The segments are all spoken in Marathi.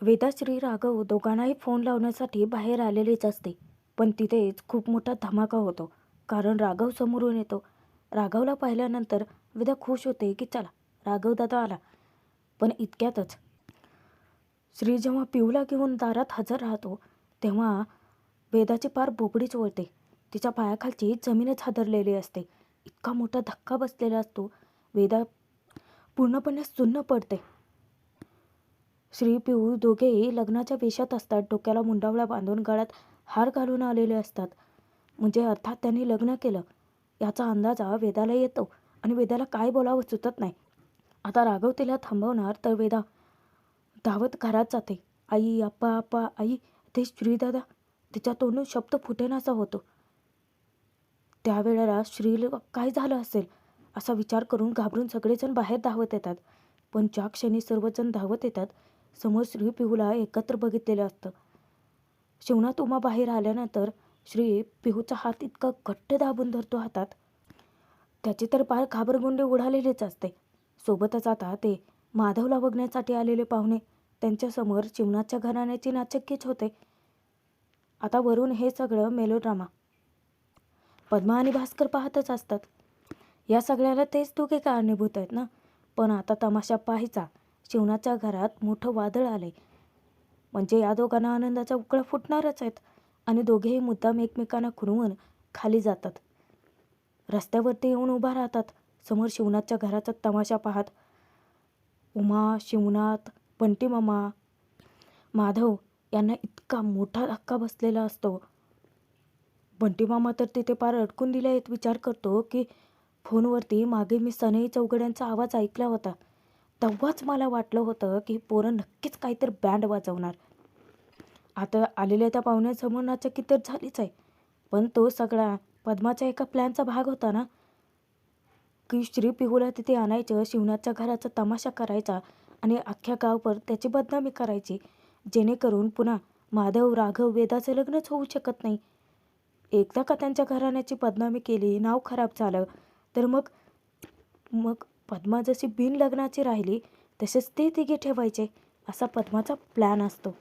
वेदा श्री राघव दोघांनाही फोन लावण्यासाठी बाहेर आलेलीच असते. पण तिथेच खूप मोठा धमाका होतो. कारण राघव समोरून येतो. राघवला पाहिल्यानंतर वेदा खुश होते की चला राघव दादा आला. पण इतक्यातच श्री जेव्हा पिऊला घेऊन दारात हजर राहतो तेव्हा वेदाची पार बोबडीच वळते. तिच्या पायाखालची जमीनच हादरलेली असते. इतका मोठा धक्का बसलेला असतो. वेदा पूर्णपणे सुन्न पडते. श्री पिऊ दोघेही लग्नाच्या वेशात असतात. डोक्याला मुंडावळा बांधून गळ्यात हार घालून आलेले असतात. म्हणजे अर्थात त्यांनी लग्न केलं याचा अंदाजा वेदाला येतो आणि वेदाला काय बोलावं सुचत नाही. आता राघव तिला थांबवणार तर वेदा धावत घरात जाते. आई, आप्पा, आप्पा, आई, ते श्रीदादा. तिच्या तोंडून शब्द फुटेनासा होतो. त्यावेळेला श्रीला काय झालं असेल असा विचार करून घाबरून सगळेजण बाहेर धावत येतात. पण ज्या क्षणी सर्वजण धावत येतात समोर श्री पिहूला एकत्र बघितलेलं असतं. शिवनाथ उमा बाहेर आल्यानंतर श्री पिहूचा हात इतका घट्ट दाबून धरतो हातात. त्याची तर पार घाबरगुंडी उडालेलीच असते. सोबतच आता ते माधवला बघण्यासाठी आलेले पाहुणे त्यांच्यासमोर शिवनाथच्या घराण्याची नाचक्कीच होते. आता वरून हे सगळं मेलोड्रामा पद्मा आणि भास्कर पाहतच असतात. या सगळ्याला तेच दोघे कारणीभूत आहेत ना. पण आता तमाशा पाहायचा. शिवनाथच्या घरात मोठं वादळ आले म्हणजे या दोघांना आनंदाचा उकळा फुटणारच आहेत आणि दोघेही मुद्दाम एकमेकांना खुणवून खाली जातात. रस्त्यावरती येऊन उभा राहतात समोर शिवनाथच्या घराचा तमाशा पाहत. उमा, शिवनाथ, बंटी मामा, माधव यांना इतका मोठा धक्का बसलेला असतो. बंटी मामा तर तिथे पार अडकून दिले. विचार करतो की फोनवरती मागे मी सनई चौघड्यांचा आवाज ऐकला होता. तेव्हाच मला वाटलं होतं की पोरं नक्कीच काहीतरी बँड वाजवणार. आता आलेल्या त्या पाहुण्यांसमोर नाचक्की तर झालीच आहे. पण तो सगळा पद्माच्या एका प्लॅनचा भाग होता ना की श्री पिहूला तिथे आणायचं, शिवनाथच्या घराचा तमाशा करायचा आणि अख्ख्या गावभर त्याची बदनामी करायची, जेणेकरून पुन्हा माधव, राघव, वेदाचं लग्नच होऊ शकत नाही. एकदा का त्यांच्या घराण्याची बदनामी केली, नाव खराब झालं तर मग मग पद्मा जशी बिन लग्नाची राहिली तसेच ते तिघे ठेवायचे असा पद्माचा प्लॅन असतो.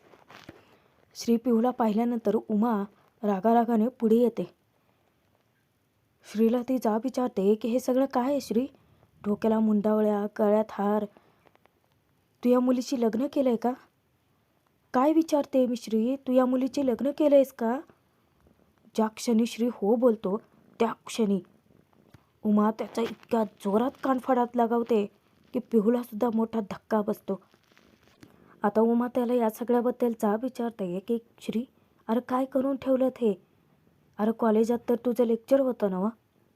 श्री पिहूला पाहिल्यानंतर उमा रागारागाने पुढे येते. श्रीला ती जाब विचारते की हे सगळं काय आहे श्री? डोक्याला मुंडावळ्या, गळ्यात हार. तू या मुलीशी लग्न केलंय का? काय विचारते मी श्री? तू या मुलीची लग्न केलंयस का? ज्या क्षणी श्री हो बोलतो त्या क्षणी उमा त्याचा इतक्या जोरात कानफडात लगावते की पिहूला सुद्धा मोठा धक्का बसतो. आता उमा त्याला या सगळ्याबद्दल जाब विचारते की श्री, अरे काय करून ठेवलं हे? अरे कॉलेजात तर तुझं लेक्चर होतं ना व?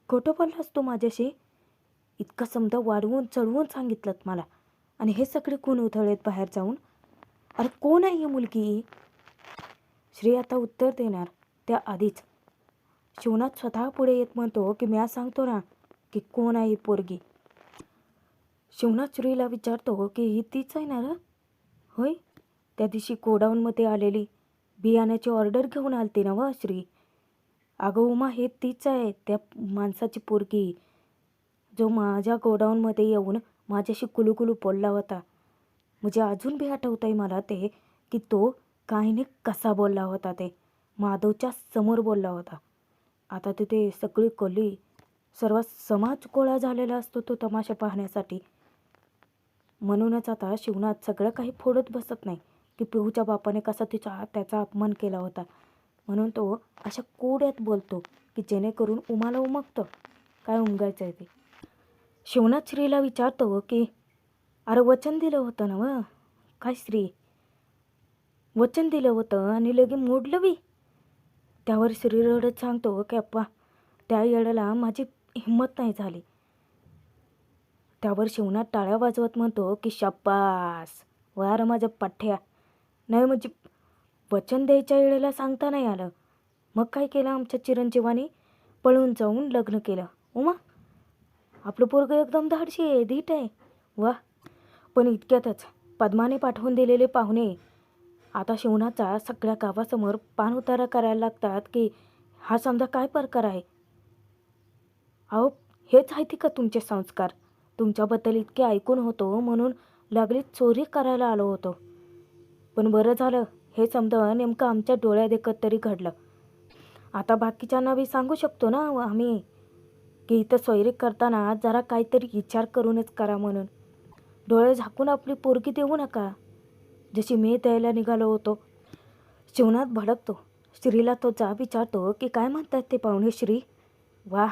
खोटं बोललास तू माझ्याशी? इतकं समजा वाढवून चढवून सांगितलं मला आणि हे सगळे कोण उधळलेत बाहेर जाऊन? अरे कोण आहे ही मुलगी? श्री आता उत्तर देणार त्या आधीच शिवनाथ स्वतः पुढे येत म्हणतो की मी आज सांगतो ना की कोण आहे ही पोरगी. शिवनाथ श्रीला विचारतो की ही तीच आहे ना रे? होय, त्या दिवशी गोडाऊनमध्ये आलेली बियाण्याची ऑर्डर घेऊन आलती ना व श्री? अगं उमा, हे तीच आहे त्या माणसाची पोरगी जो माझ्या गोडाऊनमध्ये येऊन माझ्याशी कुलूकुलू बोलला होता. म्हणजे अजून बी आठवत आहे मला ते की तो काहीने कसा बोलला होता. ते माधवच्या समोर बोलला होता. आता तिथे सगळी कोली सर्व समाज गोळा झालेला असतो तो तमाशा पाहण्यासाठी. म्हणूनच आता शिवनाथ सगळं काही फोडत बसत नाही की पिहूच्या बापाने कसा त्याचा अपमान केला होता. म्हणून तो अशा कोड्यात बोलतो की जेणेकरून उमाला उमगतं काय उमगायचं आहे ते. शिवनाथ श्रीला विचारतो की अरे वचन दिलं होतं ना व? काय श्री, वचन दिलं होतं आणि लगे मोडलं बी? त्यावर श्री रडत सांगतो की अप्पा, त्या येळेला माझी हिंमत नाही झाली. त्यावर शिवनाथ टाळ्या वाजवत म्हणतो की शाब्बास, वार माझ्या पाठ्या. नाही म्हणजे वचन द्यायच्या वेळेला सांगता नाही आलं. मग काय केलं आमच्या चिरंजीवानी? पळून जाऊन लग्न केलं. उमा, आपलं पोरगं एकदम धाडशी आहे, धीट आहे. वा. पण इतक्यातच पद्माने पाठवून दिलेले पाहुणे आता शिवनाथचा सगळ्या गावासमोर पान उतारा करायला लागतात की हा समजा काय प्रकार आहे? अहो, हेच आहेत का तुमचे संस्कार? तुमच्याबद्दल इतके ऐकून होतो म्हणून लागली चोरी करायला आलो होतो. पण बरं झालं हे समजा नेमकं आमच्या डोळ्यादेखत तरी घडलं. आता बाकीच्यांना बी सांगू शकतो ना आम्ही की इथं सोयरी करताना जरा काहीतरी विचार करूनच करा म्हणून. डोळे झाकून आपली पोरगी देऊ नका, जशी मी द्यायला निघालो होतो. शिवनाथ भडकतो. श्रीला तो जाब विचारतो की काय म्हणतात ते पाहुणे श्री? वा,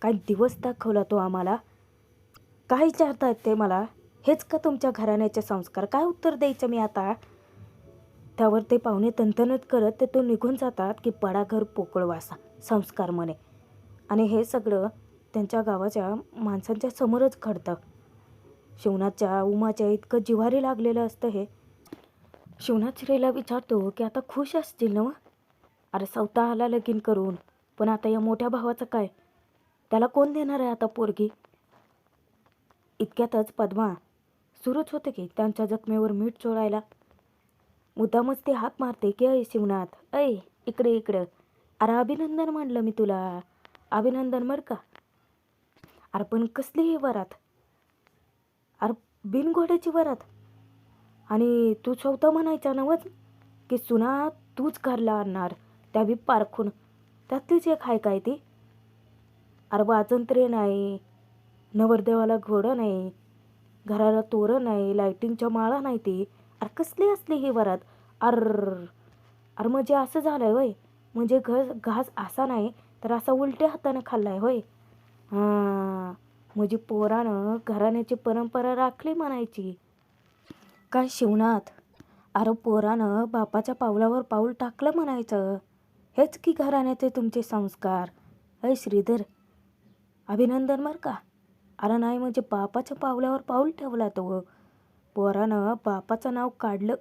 काय दिवस दाखवला तो आम्हाला. काय विचारतायत ते मला? हेच का तुमच्या घराण्याचे संस्कार? काय उत्तर द्यायचं मी आता? त्यावर ते पाहुणे तणतणत करत ते तो निघून जातात की बडा घर पोकळ वासा संस्कार म्हणे. आणि हे सगळं त्यांच्या गावाच्या माणसांच्या समोरच घडतं. शिवनाथच्या उमाच्या इतकं जिव्हारी लागलेलं असतं हे. शिवनाथ श्रीला विचारतो की आता खुश असतील ना? अरे स्वतःला लगीन करून, पण आता या मोठ्या भावाचं काय? त्याला कोण देणार आहे आता पोरगी? इतक्यातच पद्मा सुरूच होते की त्यांच्या जखमेवर मीठ चोळायला. मुद्दामच ते हाक मारते की अय शिवनाथ, अय इकडे इकडं. अरे अभिनंदन म्हणलं मी तुला, अभिनंदन बरं का. अरे पण कसली ही वरात? अरे बिनघोड्याची वरात. आणि तू स्वतः म्हणायचा नवच की सुना तूच घरला आणणार, त्या बी पारखून. त्यातलीच एक आहे काय ती? अरे वाजंत्रे नाही, नवरदेवाला घोडं नाही, घराला तोरण नाही, लाईटिंगच्या माळा नाही ती. अरे कसली असली ही वरात? अर अरे म्हणजे असं झालंय होय? म्हणजे घास असा नाही तर असा उलट्या हाताने खाल्लाय होय? हां, म्हणजे पोरानं घराण्याची परंपरा राखली म्हणायची. काय शिवनाथ? अरे पोरानं बापाच्या पावलावर पाऊल टाकलं म्हणायचं. हेच की घराण्याचे तुमचे संस्कार. अय श्रीधर, अभिनंदन बरं का. अरे नाही म्हणजे बापाच्या पावलावर पाऊल ठेवला तो. पोरानं बापाचं नाव काढलं.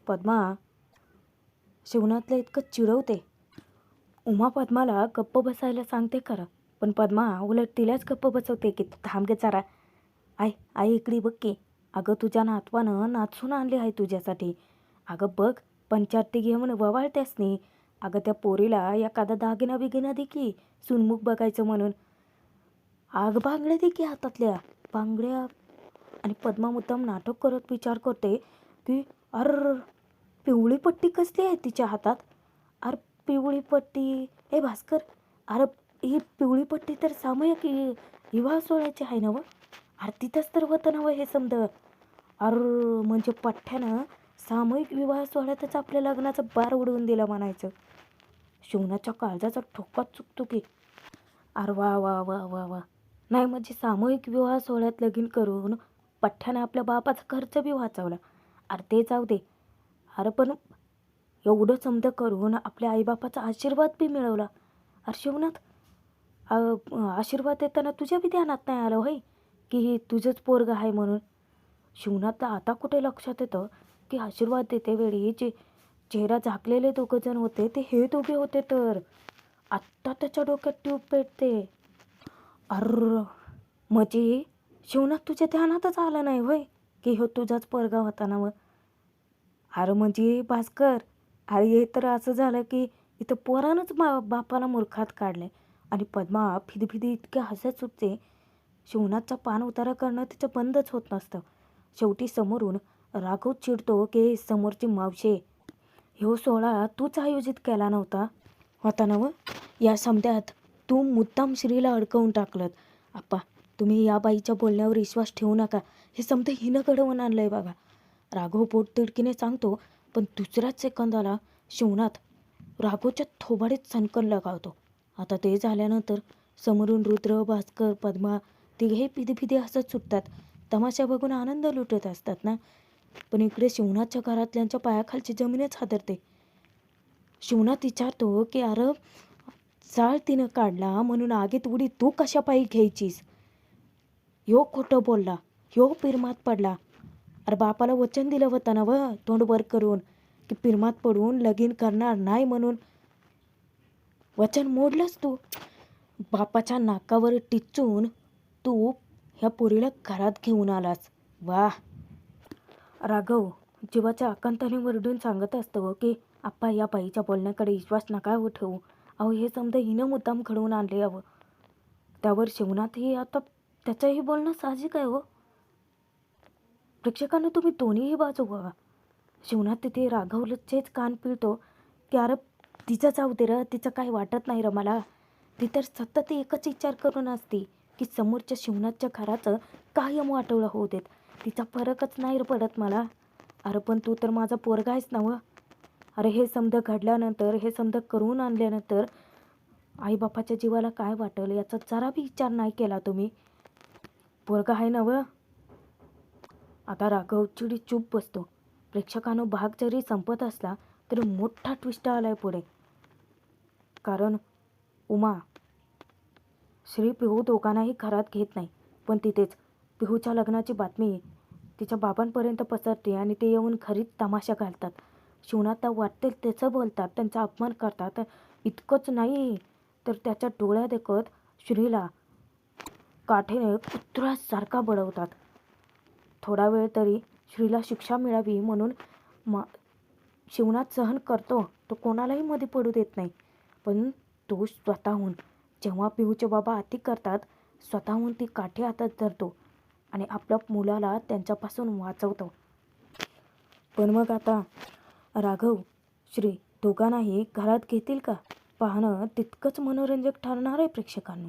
पद्मा शिवनाथला इतकं चिडवते. उमा पद्माला गप्प बसायला सांगते खरं, पण पद्मा उलट तिलाच गप्प बसवते की थांब गे जरा. आई इकडे बघ की. अगं तुझ्या नातवानं नाचून आणली आहे तुझ्यासाठी. अगं बघ, पंचायती घेऊन ववाळतेस नी. अगं त्या पोरीला एखादा दागिना बिगिना दे की, सुनमुख बघायचं म्हणून. आग बांगड्या दे की हातातल्या बांगड्या. आणि पद्मा मुद्दाम नाटक करत विचार करते की अर पिवळी पट्टी कसली आहे तिच्या हातात? अरे पिवळी पट्टी, ए भास्कर, अरे ही पिवळी पट्टी तर सामूहिक विवाह सोहळ्याची आहे ना व? अरे तिथंच तर होतं ना व हे समज. अरे म्हणजे पठ्ठ्यानं सामूहिक विवाह सोहळ्यातच आपल्या लग्नाचं बार उडवून दिलं म्हणायचं. शिवनाच्या काळजाचा ठोकाच चुकतो की. अरे वा वा वा वा वा. नाही म्हणजे सामूहिक विवाह सोहळ्यात लगीन करून पठ्ठ्यानं आपल्या बापाचा खर्च बी वाचवला. अरे ते जाऊ दे. अरे पण एवढं समजा करून आपल्या आईबापाचा आशीर्वाद बी मिळवला. अरे शिवनाथ, आशीर्वाद देताना तुझ्या बी ध्यानात नाही आलं होय की हे तुझंच पोरगं आहे म्हणून? शिवनाथला आता कुठे लक्षात येतं की आशीर्वाद देते वेळी जे चेहरा झाकलेले दोघं जण होते ते हे दोघे होते. तर आत्ता त्याच्या डोक्यात ट्यूब पेटते. अर्र म्हणजे शिवनाथ तुझ्या ध्यानातच आलं नाही होय की हो तुझाच पोरगा होता ना? व अरे म्हणजे भास्कर, अरे हे तर असं झालं की इथं पोरानंच बापाला मूर्खात काढले. आणि पद्मा फिदी इतके हसत सुटते. शिवनाथचा पान उतारा करणं तिचं बंदच होत नसतं. शेवटी समोरून राघव चिडतो की समोरची मावशे, ह्यो सोहळा तूच आयोजित केला नव्हता होता ना व? या समध्यात तू मुद्दाम श्रीला अडकवून टाकलं. आप्पा, तुम्ही या बाईच्या बोलण्यावर विश्वास ठेवू नका. हे समजा हिनं घडवून आणलंय बघा. राघव पोट तिडकीने सांगतो, पण दुसऱ्याच सेकंदाला शिवनाथ राघवच्या थोबाडीत सणकण लगावतो. आता ते झाल्यानंतर समोरून रुद्र, भास्कर, पद्मा तिघेही फिदी हसत सुटतात. तमाशा बघून आनंद लुटत असतात ना. पण इकडे शिवनाथच्या घरातल्यांच्या पायाखालची जमीनच हादरते. शिवनाथ विचारतो की अरे जाळ तिनं काढला म्हणून आगीत उडी तू कशा पायी घ्यायचीस? ह्यो खोटं बोलला, ह्यो पिरमात पडला. अरे बापाला वचन दिलं होतं ना व तोंड वर करून की पिरमात पडून लगीन करणार नाही म्हणून. वचन मोडलंस तू. बापाच्या नाकावर टिचून तू ह्या पोरीला घरात घेऊन आलास. वा. राघव जीवाच्या आकांताने वरडून सांगत असतो की आप्पा, या बाईच्या बोलण्याकडे विश्वास नका हो ठेवू. अहो हे समजा हिनं मुद्दाम घडवून आणले. हवं त्यावर शिवनाथही आता त्याचंही बोलणं साहजिक आहे हो. प्रेक्षकांना तुम्ही दोन्हीही बाजू बघा. शिवनाथ तिथे राघवलचेच कान पिळतो की अरे तिचं जाऊ दे र, तिचं काही वाटत नाही र मला. ती तर सतत एकच विचार करून असते की समोरच्या शिवनाथच्या घराचं कायम वाटोळं होऊ देत. तिचा फरकच नाही र पडत मला. अरे पण तू तर माझा पोरगा आहेस ना व. अरे हे समजा घडल्यानंतर, हे समजा करून आणल्यानंतर आईबापाच्या जीवाला काय वाटेल याचा जरा बी विचार नाही केला तुम्ही. पोरगा आहे ना व. आता राघव चिडी चूप बसतो. प्रेक्षकांनो भाग जरी संपत असला तरी मोठा ट्विस्ट आलाय पुढे. कारण उमा श्री पिहू दोघांनाही घरात घेत नाही. पण तिथेच पिहूच्या लग्नाची बातमी तिच्या बाबांपर्यंत पसरते आणि ते येऊन घरीच तमाशा घालतात. शिवनाथला वाटते त्याचं बोलतात, त्यांचा अपमान करतात. इतकंच नाही तर त्याच्या डोळ्यात देखत श्रीला काठीने कुत्र्यासारखा बडवतात. थोडा वेळ तरी श्रीला शिक्षा मिळावी म्हणून शिवनाथ सहन करतो. तो कोणालाही मध्ये पडू देत नाही. पण तो स्वतःहून जेव्हा पिहूचे बाबा अति करतात स्वतःहून ती काठी हातात धरतो आणि आपल्या मुलाला त्यांच्यापासून वाचवतो. पण मग आता राघव श्री दोघांनाही घरात घेतील का पाहणं तितकंच मनोरंजक ठरणार आहे प्रेक्षकांनी.